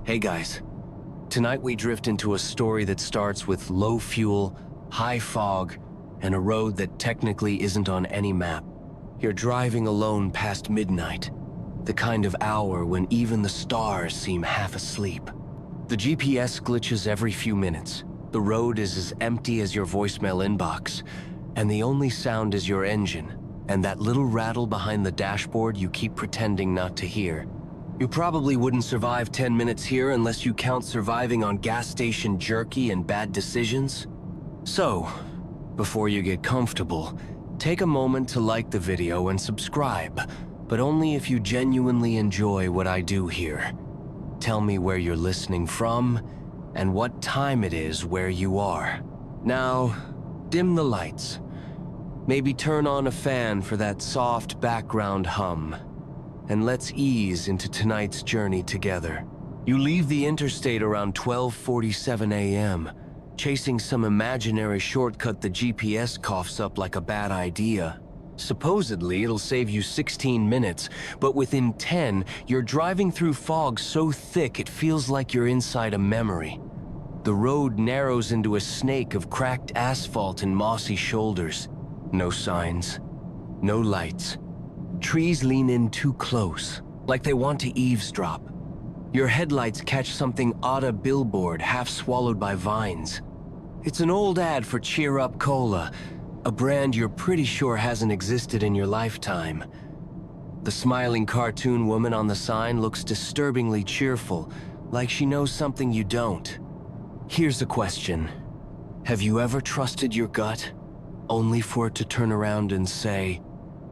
Hey guys, tonight we drift into a story that starts with low fuel, high fog, and a road that technically isn't on any map. You're driving alone past midnight, the kind of hour when even the stars seem half asleep. The GPS glitches every few minutes. The road is as empty as your voicemail inbox, and the only sound is your engine, and that little rattle behind the dashboard you keep pretending not to hear. You probably wouldn't survive 10 minutes here unless you count surviving on gas station jerky and bad decisions. So, before you get comfortable, take a moment to like the video and subscribe, but only if you genuinely enjoy what I do here. Tell me where you're listening from and what time it is where you are. Now, dim the lights. Maybe turn on a fan for that soft background hum. And let's ease into tonight's journey together. You leave the interstate around 12:47 a.m., chasing some imaginary shortcut the GPS coughs up like a bad idea. Supposedly, it'll save you 16 minutes, but within 10, you're driving through fog so thick it feels like you're inside a memory. The road narrows into a snake of cracked asphalt and mossy shoulders. No signs, no lights. Trees lean in too close, like they want to eavesdrop. Your headlights catch something odd, a billboard half swallowed by vines. It's an old ad for Cheer Up Cola, a brand you're pretty sure hasn't existed in your lifetime. The smiling cartoon woman on the sign looks disturbingly cheerful, like she knows something you don't. Here's a question. Have you ever trusted your gut, only for it to turn around and say,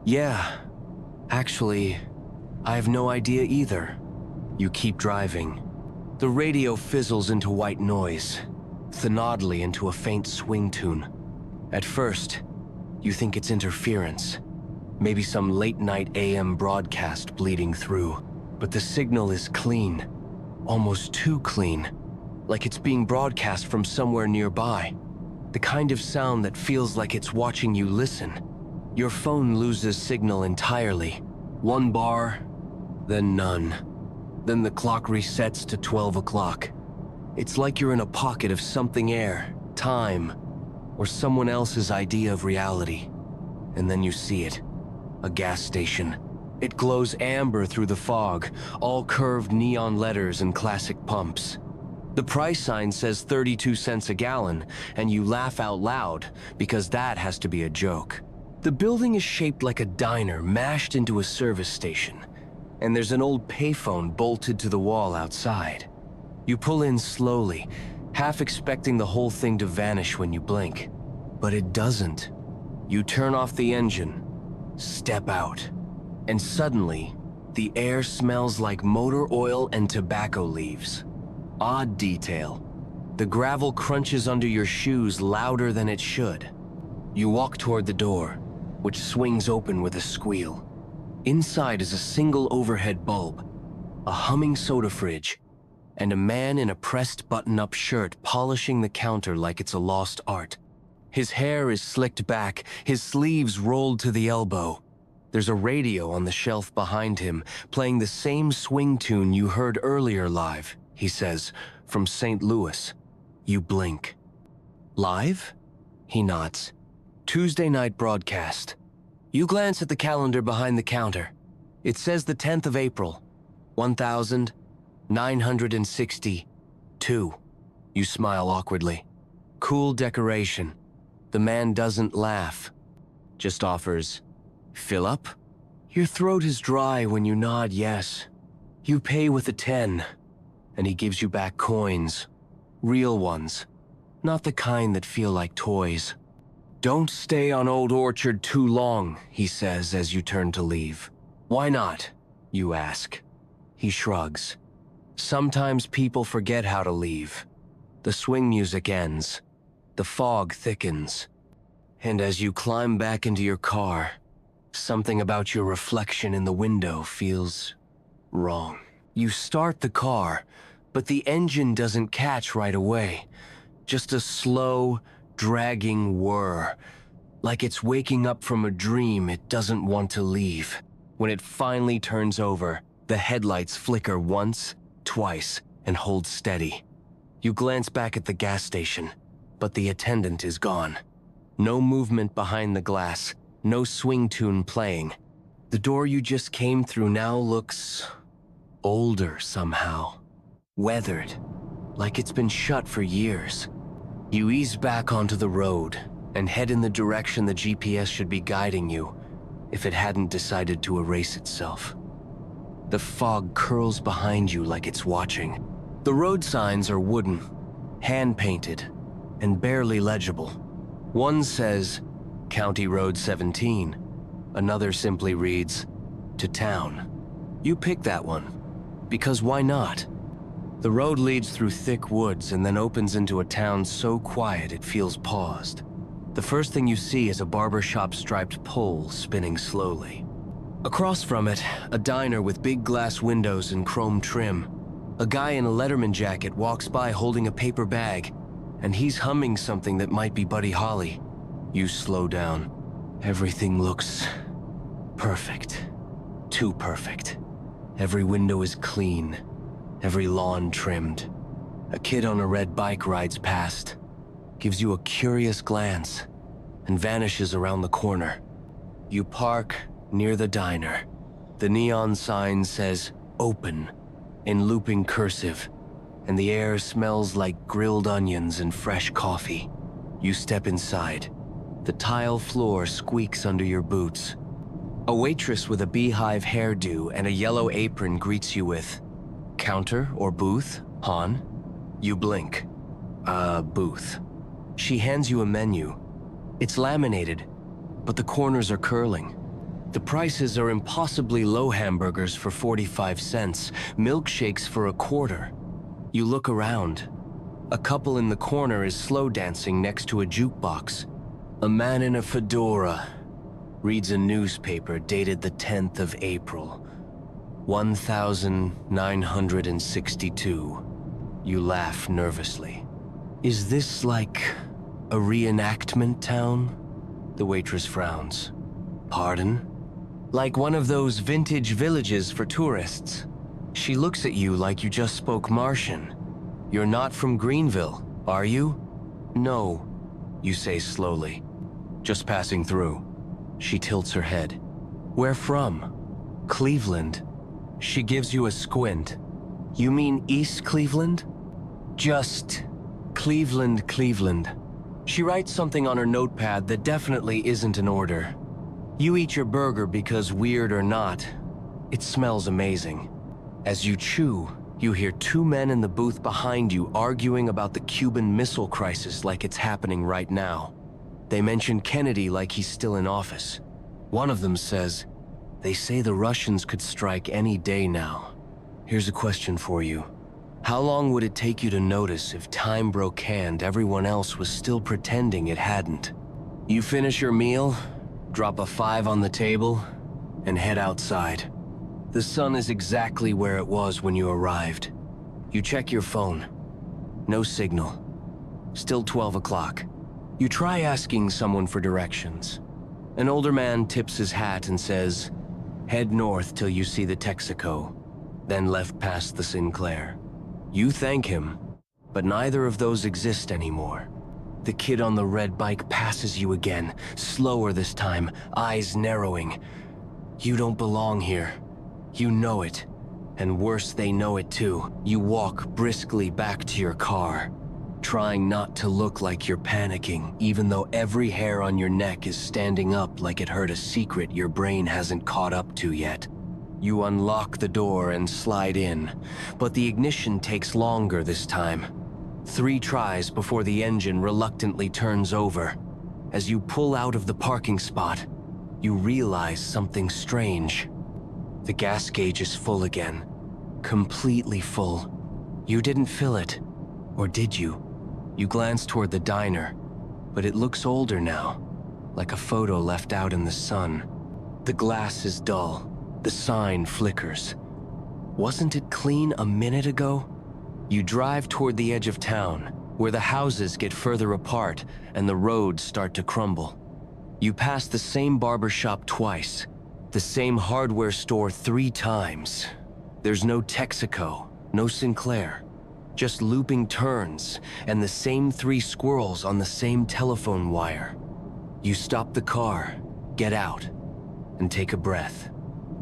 "Yeah, actually, I have no idea either"? You keep driving. The radio fizzles into white noise, Thanodly into a faint swing tune. At first, you think it's interference, maybe some late-night AM broadcast bleeding through. But the signal is clean, almost too clean, like it's being broadcast from somewhere nearby. The kind of sound that feels like it's watching you listen. Your phone loses signal entirely. 1 bar, then none. Then the clock resets to 12 o'clock. It's like you're in a pocket of something air, time, or someone else's idea of reality. And then you see it. A gas station. It glows amber through the fog, all curved neon letters and classic pumps. The price sign says 32 cents a gallon, and you laugh out loud because that has to be a joke. The building is shaped like a diner mashed into a service station, and there's an old payphone bolted to the wall outside. You pull in slowly, half expecting the whole thing to vanish when you blink. But it doesn't. You turn off the engine, step out, and suddenly, the air smells like motor oil and tobacco leaves. Odd detail. The gravel crunches under your shoes louder than it should. You walk toward the door, which swings open with a squeal. Inside is a single overhead bulb, a humming soda fridge, and a man in a pressed button-up shirt polishing the counter like it's a lost art. His hair is slicked back, his sleeves rolled to the elbow. There's a radio on the shelf behind him, playing the same swing tune you heard earlier live, he says, from St. Louis. You blink. Live? He nods. Tuesday night broadcast. You glance at the calendar behind the counter. It says the 10th of April, 1962. You smile awkwardly. Cool decoration. The man doesn't laugh, just offers, "Fill up?" Your throat is dry when you nod yes. You pay with a 10, and he gives you back coins. Real ones, not the kind that feel like toys. "Don't stay on Old Orchard too long," he says as you turn to leave. "Why not?" you ask. He shrugs. Sometimes people forget how to leave. The swing music ends. The fog thickens. And as you climb back into your car, something about your reflection in the window feels wrong. You start the car, but the engine doesn't catch right away. Just a slow, dragging whir, like it's waking up from a dream it doesn't want to leave. When it finally turns over, the headlights flicker once, twice, and hold steady. You glance back at the gas station, but the attendant is gone. No movement behind the glass, no swing tune playing. The door you just came through now looks older somehow. Weathered, like it's been shut for years. You ease back onto the road and head in the direction the GPS should be guiding you if it hadn't decided to erase itself. The fog curls behind you like it's watching. The road signs are wooden, hand-painted, and barely legible. One says, County Road 17. Another simply reads, to town. You pick that one, because why not? The road leads through thick woods and then opens into a town so quiet it feels paused. The first thing you see is a barbershop-striped pole spinning slowly. Across from it, a diner with big glass windows and chrome trim. A guy in a Letterman jacket walks by holding a paper bag, and he's humming something that might be Buddy Holly. You slow down. Everything looks perfect. Too perfect. Every window is clean. Every lawn trimmed. A kid on a red bike rides past, gives you a curious glance, and vanishes around the corner. You park near the diner. The neon sign says, open, in looping cursive, and the air smells like grilled onions and fresh coffee. You step inside. The tile floor squeaks under your boots. A waitress with a beehive hairdo and a yellow apron greets you with, counter or booth, hon? You blink. Booth. She hands you a menu. It's laminated, but the corners are curling. The prices are impossibly low: hamburgers for 45 cents, milkshakes for a quarter. You look around. A couple in the corner is slow dancing next to a jukebox. A man in a fedora reads a newspaper dated the 10th of April, 1962. You laugh nervously. Is this like a reenactment town? The waitress frowns. Pardon? Like one of those vintage villages for tourists. She looks at you like you just spoke Martian. You're not from Greenville, are you? No, you say slowly. Just passing through. She tilts her head. Where from? Cleveland. She gives you a squint. You mean East Cleveland? Just Cleveland, Cleveland. She writes something on her notepad that definitely isn't in order. You eat your burger because, weird or not, it smells amazing. As you chew, you hear two men in the booth behind you arguing about the Cuban Missile Crisis like it's happening right now. They mention Kennedy like he's still in office. One of them says, they say the Russians could strike any day now. Here's a question for you. How long would it take you to notice if time broke and everyone else was still pretending it hadn't? You finish your meal, drop a 5 on the table, and head outside. The sun is exactly where it was when you arrived. You check your phone. No signal. Still 12 o'clock. You try asking someone for directions. An older man tips his hat and says, head north till you see the Texaco, then left past the Sinclair. You thank him, but neither of those exist anymore. The kid on the red bike passes you again, slower this time, eyes narrowing. You don't belong here. You know it. And worse, they know it too. You walk briskly back to your car, trying not to look like you're panicking, even though every hair on your neck is standing up like it heard a secret your brain hasn't caught up to yet. You unlock the door and slide in, but the ignition takes longer this time. 3 tries before the engine reluctantly turns over. As you pull out of the parking spot, you realize something strange. The gas gauge is full again, completely full. You didn't fill it, or did you? You glance toward the diner, but it looks older now, like a photo left out in the sun. The glass is dull. The sign flickers. Wasn't it clean a minute ago? You drive toward the edge of town, where the houses get further apart and the roads start to crumble. You pass the same barbershop twice, the same hardware store 3 times. There's no Texaco, no Sinclair. Just looping turns and the same 3 squirrels on the same telephone wire. You stop the car, get out, and take a breath.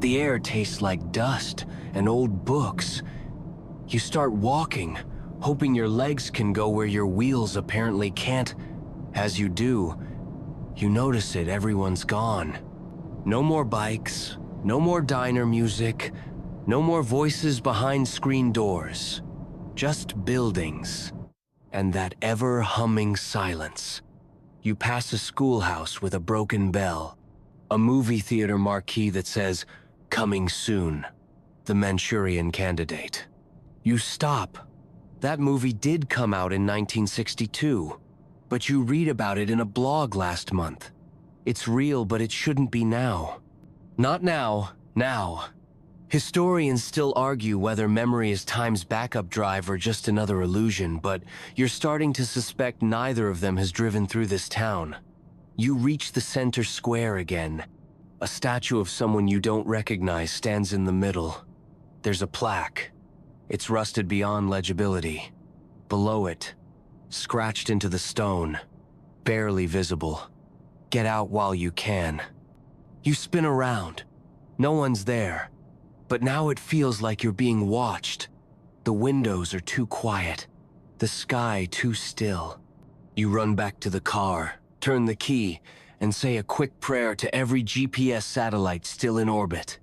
The air tastes like dust and old books. You start walking, hoping your legs can go where your wheels apparently can't. As you do, you notice it, everyone's gone. No more bikes, no more diner music, no more voices behind screen doors. Just buildings, and that ever-humming silence. You pass a schoolhouse with a broken bell, a movie theater marquee that says, "Coming soon, The Manchurian Candidate." You stop. That movie did come out in 1962, but you read about it in a blog last month. It's real, but it shouldn't be now. Not now, now. Historians still argue whether memory is time's backup drive or just another illusion, but you're starting to suspect neither of them has driven through this town. You reach the center square again. A statue of someone you don't recognize stands in the middle. There's a plaque. It's rusted beyond legibility. Below it, scratched into the stone, barely visible. Get out while you can. You spin around. No one's there. But now it feels like you're being watched. The windows are too quiet, the sky too still. You run back to the car, turn the key, and say a quick prayer to every GPS satellite still in orbit.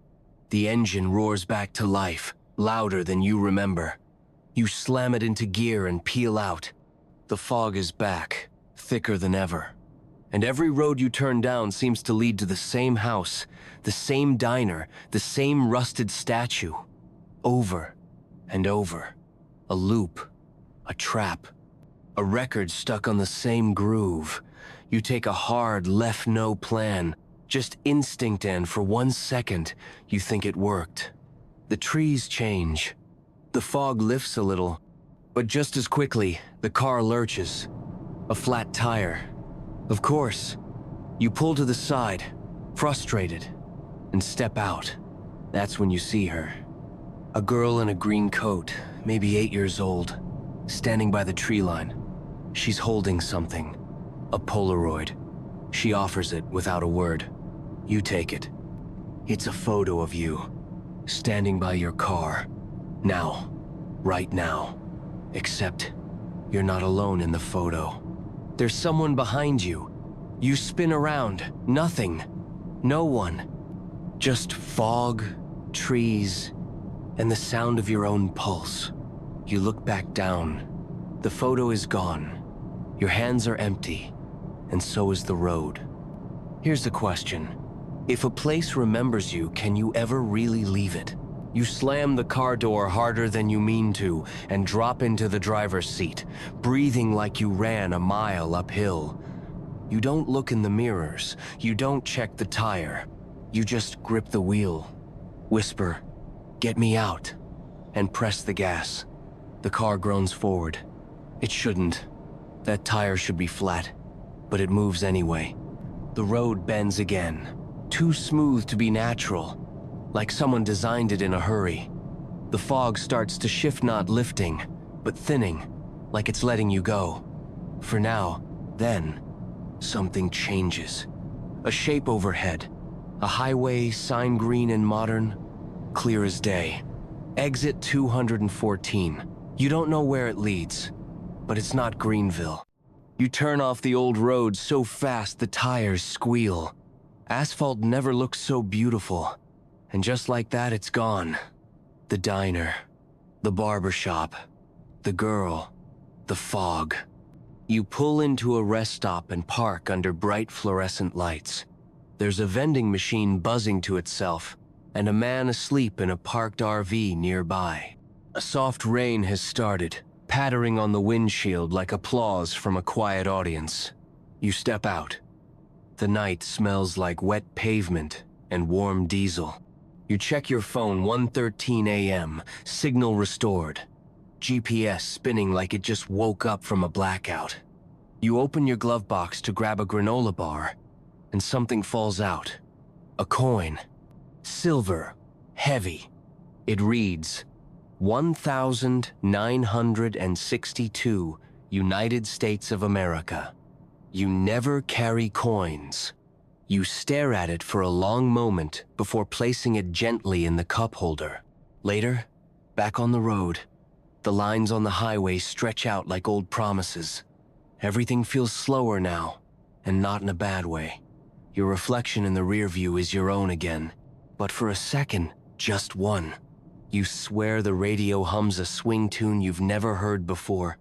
The engine roars back to life, louder than you remember. You slam it into gear and peel out. The fog is back, thicker than ever. And every road you turn down seems to lead to the same house, the same diner, the same rusted statue. Over and over. A loop, a trap, a record stuck on the same groove. You take a hard left no plan, just instinct, and for 1 second, you think it worked. The trees change. The fog lifts a little, but just as quickly, the car lurches. A flat tire. Of course, you pull to the side, frustrated, and step out. That's when you see her. A girl in a green coat, maybe 8 years old, standing by the tree line. She's holding something, a Polaroid. She offers it without a word. You take it. It's a photo of you, standing by your car. Now, right now. Except, you're not alone in the photo. There's someone behind you. You spin around. Nothing. No one. Just fog, trees, and the sound of your own pulse. You look back down. The photo is gone. Your hands are empty, and so is the road. Here's the question. If a place remembers you, can you ever really leave it? You slam the car door harder than you mean to and drop into the driver's seat, breathing like you ran a mile uphill. You don't look in the mirrors. You don't check the tire. You just grip the wheel, whisper, "Get me out," and press the gas. The car groans forward. It shouldn't. That tire should be flat, but it moves anyway. The road bends again, too smooth to be natural. Like someone designed it in a hurry. The fog starts to shift, not lifting, but thinning, like it's letting you go. For now, then, something changes. A shape overhead. A highway, sign green and modern, clear as day. Exit 214. You don't know where it leads, but it's not Greenville. You turn off the old road so fast the tires squeal. Asphalt never looked so beautiful. And just like that, it's gone. The diner, the barber shop, the girl, the fog. You pull into a rest stop and park under bright fluorescent lights. There's a vending machine buzzing to itself, and a man asleep in a parked RV nearby. A soft rain has started, pattering on the windshield like applause from a quiet audience. You step out. The night smells like wet pavement and warm diesel. You check your phone, 1:13 a.m., signal restored. GPS spinning like it just woke up from a blackout. You open your glove box to grab a granola bar, and something falls out. A coin. Silver. Heavy. It reads, 1,962 United States of America. You never carry coins. You stare at it for a long moment before placing it gently in the cup holder. Later, back on the road, the lines on the highway stretch out like old promises. Everything feels slower now, and not in a bad way. Your reflection in the rear view is your own again, but for a second, just one. You swear the radio hums a swing tune you've never heard before,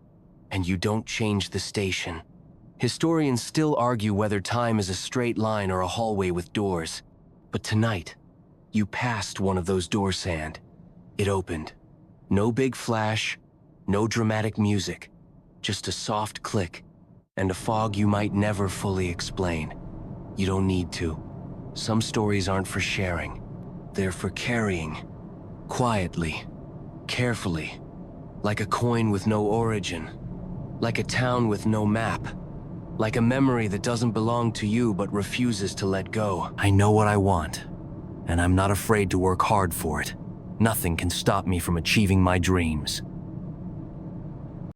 and you don't change the station. Historians still argue whether time is a straight line or a hallway with doors, but tonight, you passed one of those doors, Sand. It opened. No big flash, no dramatic music, just a soft click, and a fog you might never fully explain. You don't need to. Some stories aren't for sharing. They're for carrying. Quietly, carefully, like a coin with no origin, like a town with no map, like a memory that doesn't belong to you but refuses to let go. I know what I want, and I'm not afraid to work hard for it. Nothing can stop me from achieving my dreams.